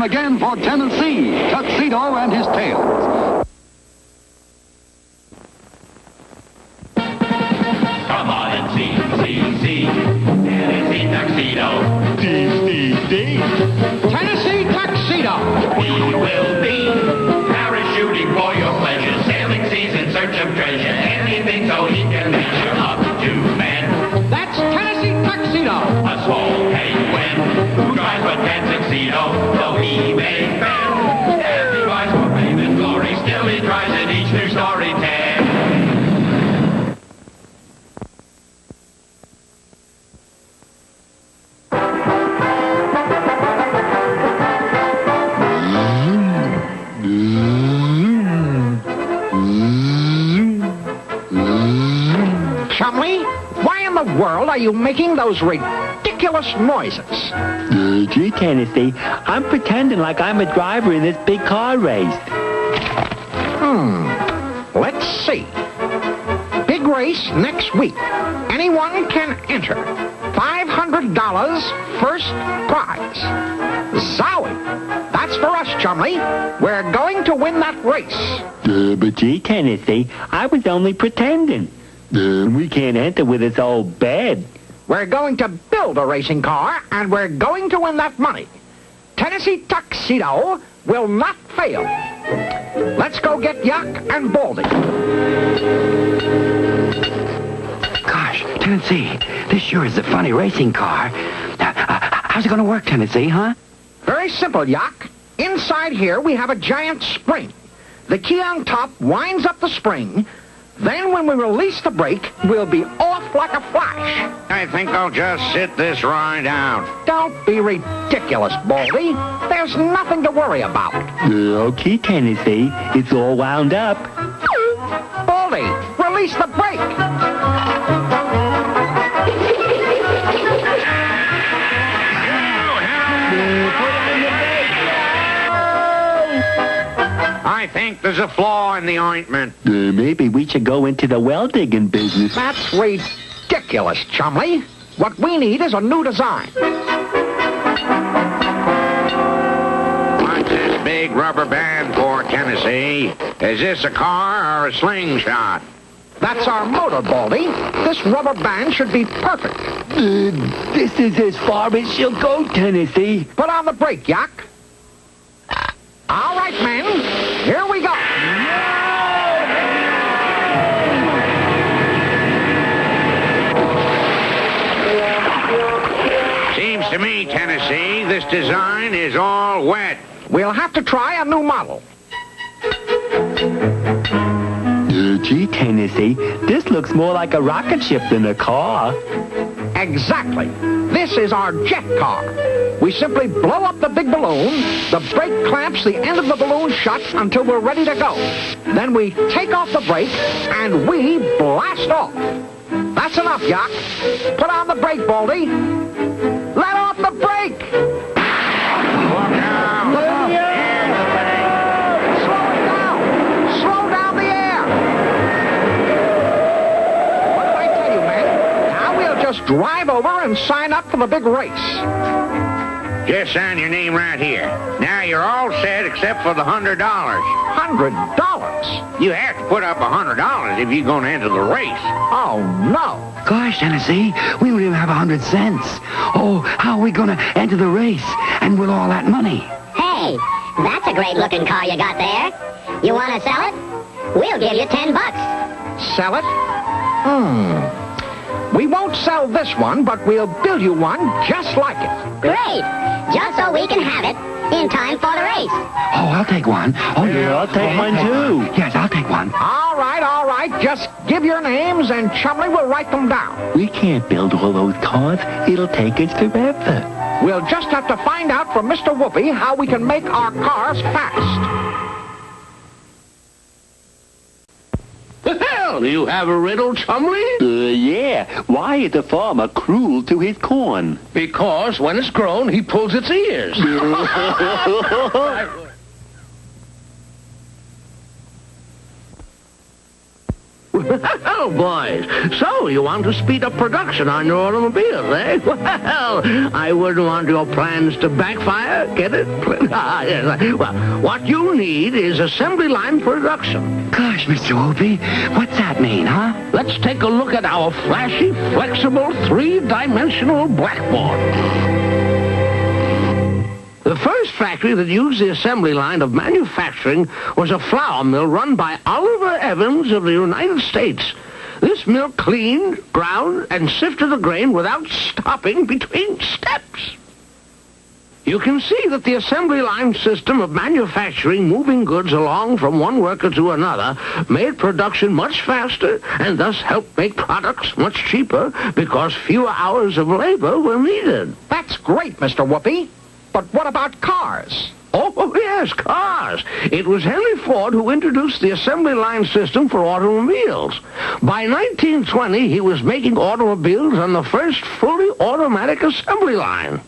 again for Tennessee, Tuxedo and his tails. Come on and see, Tennessee Tuxedo. D. Tennessee Tuxedo. He will be parachuting for your pleasure, sailing seas in search of treasure, anything so he can measure up to men. That's Tennessee Tuxedo. A small penguin who tries but can't succeed, though he may fail. As he rise for fame and glory, still he tries in each new story tale. Chumley, why in the world are you making those ridiculous noises? Gee, Tennessee, I'm pretending like I'm a driver in this big car race. Let's see. Big race next week. Anyone can enter. $500 first prize. Zowie! That's for us, Chumley. We're going to win that race. But gee, Tennessee, I was only pretending. We can't enter with this old bed. We're going to build a racing car, and we're going to win that money. Tennessee Tuxedo will not fail. Let's go get Yuck and Baldy. Gosh, Tennessee, this sure is a funny racing car. How's it going to work, Tennessee, huh? Very simple, Yuck. Inside here, we have a giant spring. The key on top winds up the spring. Then when we release the brake, we'll be off like a flash. I think I'll just sit this ride out. Don't be ridiculous, Baldy. There's nothing to worry about. Okay, Tennessee, it's all wound up. Baldy, release the brake. I think there's a flaw in the ointment. Maybe we should go into the well-digging business. That's ridiculous, Chumley. What we need is a new design. What's this big rubber band for, Tennessee? Is this a car or a slingshot? That's our motor, Baldy. This rubber band should be perfect. This is as far as she'll go, Tennessee. Put on the brake, Yuck. All right, men. Here we go. Seems to me, Tennessee, this design is all wet. We'll have to try a new model. Gee, Tennessee, this looks more like a rocket ship than a car. Exactly. This is our jet car. We simply blow up the big balloon, the brake clamps the end of the balloon shut until we're ready to go. Then we take off the brake, and we blast off. That's enough, Yuck. Put on the brake, Baldy. Let off the brake! Look out! Slow it down! Slow down the air! What did I tell you, man? Now we'll just drive over and sign up for the big race. Just sign your name right here. Now you're all set except for the $100. $100? You have to put up $100 if you're going to enter the race. Oh, no. Gosh, Tennessee, we don't even have 100 cents. Oh, how are we going to enter the race? And with all that money? Hey, that's a great-looking car you got there. You want to sell it? We'll give you $10. Sell it? We won't sell this one, but we'll build you one just like it. Great. Just so we can have it in time for the race. Oh, I'll take one. Oh, Yeah, I'll take one, too. Yes, I'll take one. All right. Just give your names, and Chumley will write them down. We can't build all those cars. It'll take us forever. We'll just have to find out from Mr. Whoopi how we can make our cars fast. Well, do you have a riddle, Chumley? Yeah. Why is a farmer cruel to his corn? Because when it's grown, he pulls its ears. Well, boys, so you want to speed up production on your automobiles, eh? Well, I wouldn't want your plans to backfire, get it? Well, what you need is assembly line production. Gosh, Mr. Whoopi, what's that mean, huh? Let's take a look at our flashy, flexible, three-dimensional blackboard. The first factory that used the assembly line of manufacturing was a flour mill run by Oliver Evans of the United States. This mill cleaned, ground, and sifted the grain without stopping between steps. You can see that the assembly line system of manufacturing moving goods along from one worker to another made production much faster and thus helped make products much cheaper because fewer hours of labor were needed. That's great, Mr. Whoopi. But what about cars? Oh, yes, cars. It was Henry Ford who introduced the assembly line system for automobiles. By 1920, he was making automobiles on the first fully automatic assembly line.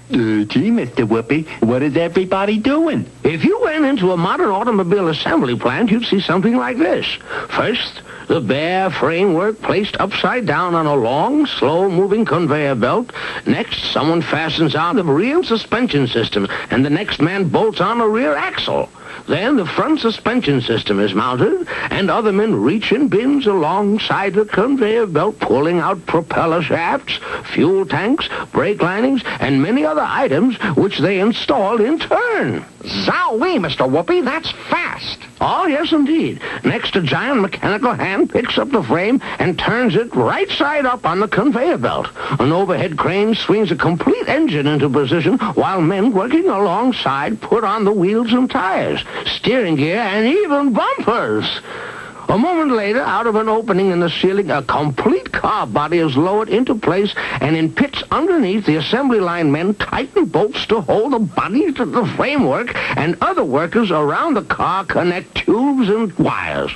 Gee, Mr. Whoopi, what is everybody doing? If you went into a modern automobile assembly plant, you'd see something like this. First, the bare framework placed upside down on a long, slow-moving conveyor belt. Next, someone fastens on the rear suspension system, and the next man bolts on a rear axle. Then the front suspension system is mounted, and other men reach in bins alongside the conveyor belt, pulling out propeller shafts, fuel tanks, brake linings, and many other items which they install in turn. Zowie, Mr. Whoopi, that's fast. Oh, yes, indeed. Next, a giant mechanical hand picks up the frame and turns it right side up on the conveyor belt. An overhead crane swings a complete engine into position while men working alongside put on the wheels and tires, steering gear, and even bumpers. A moment later, out of an opening in the ceiling, a complete car body is lowered into place, and in pits underneath, the assembly line men tighten bolts to hold the body to the framework, and other workers around the car connect tubes and wires,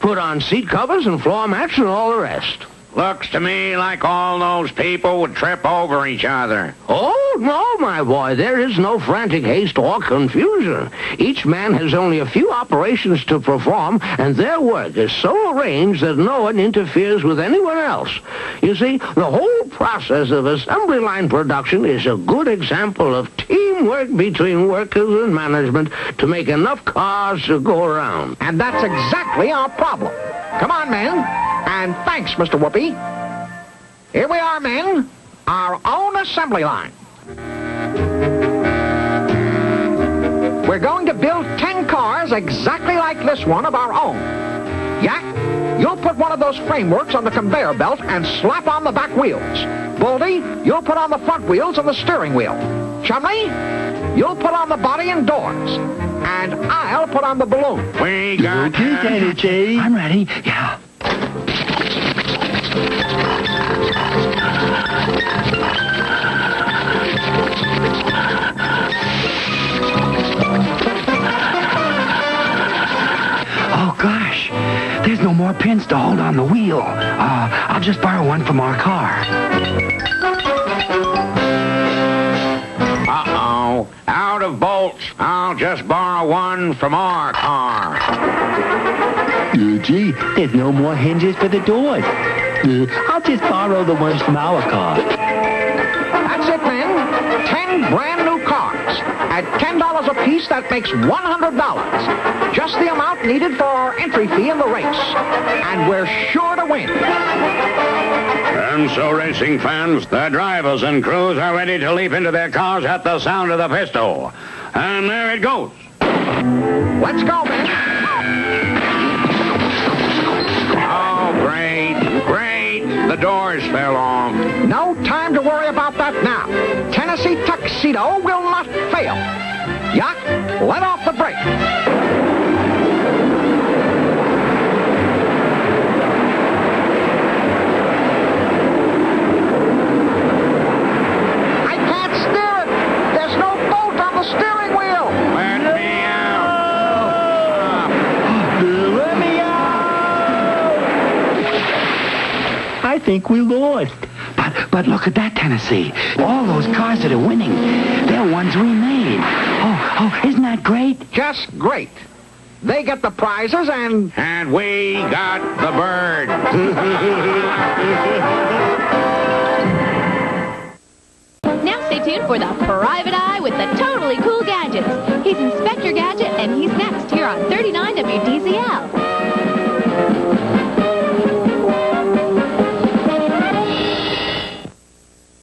put on seat covers and floor mats and all the rest. Looks to me like all those people would trip over each other. Oh, no, my boy. There is no frantic haste or confusion. Each man has only a few operations to perform, and their work is so arranged that no one interferes with anyone else. You see, the whole process of assembly line production is a good example of teamwork between workers and management to make enough cars to go around. And that's exactly our problem. Come on, men. And thanks, Mr. Whoopi. Here we are, men. Our own assembly line. We're going to build 10 cars exactly like this one of our own. Yak, you'll put one of those frameworks on the conveyor belt and slap on the back wheels. Baldy, you'll put on the front wheels and the steering wheel. Chumley, you'll put on the body and doors. And I'll put on the balloon. We got Energy. I'm ready. Yeah. Oh, gosh. There's no more pins to hold on the wheel. I'll just borrow one from our car. Uh-oh. Out of bolts. I'll just borrow one from our car. Gee, there's no more hinges for the doors. I'll just borrow the ones from our car. That's it, men. 10 brand new cars. At $10 apiece, that makes $100. Just the amount needed for our entry fee in the race. And we're sure to win. And so, racing fans, the drivers and crews are ready to leap into their cars at the sound of the pistol. And there it goes. Let's go, men. Oh, great. The doors fell off. No time to worry about that now. Tennessee Tuxedo will not fail. Yak, let off the brake. I can't steer it. There's no bolt on the steering wheel. Let me out. Let me out! I think we lost. But look at that, Tennessee. All those cars that are winning, they're ones we made. Oh, isn't that great? Just great. They get the prizes and... And we got the bird. Now stay tuned for the Private Eye with the totally cool guy.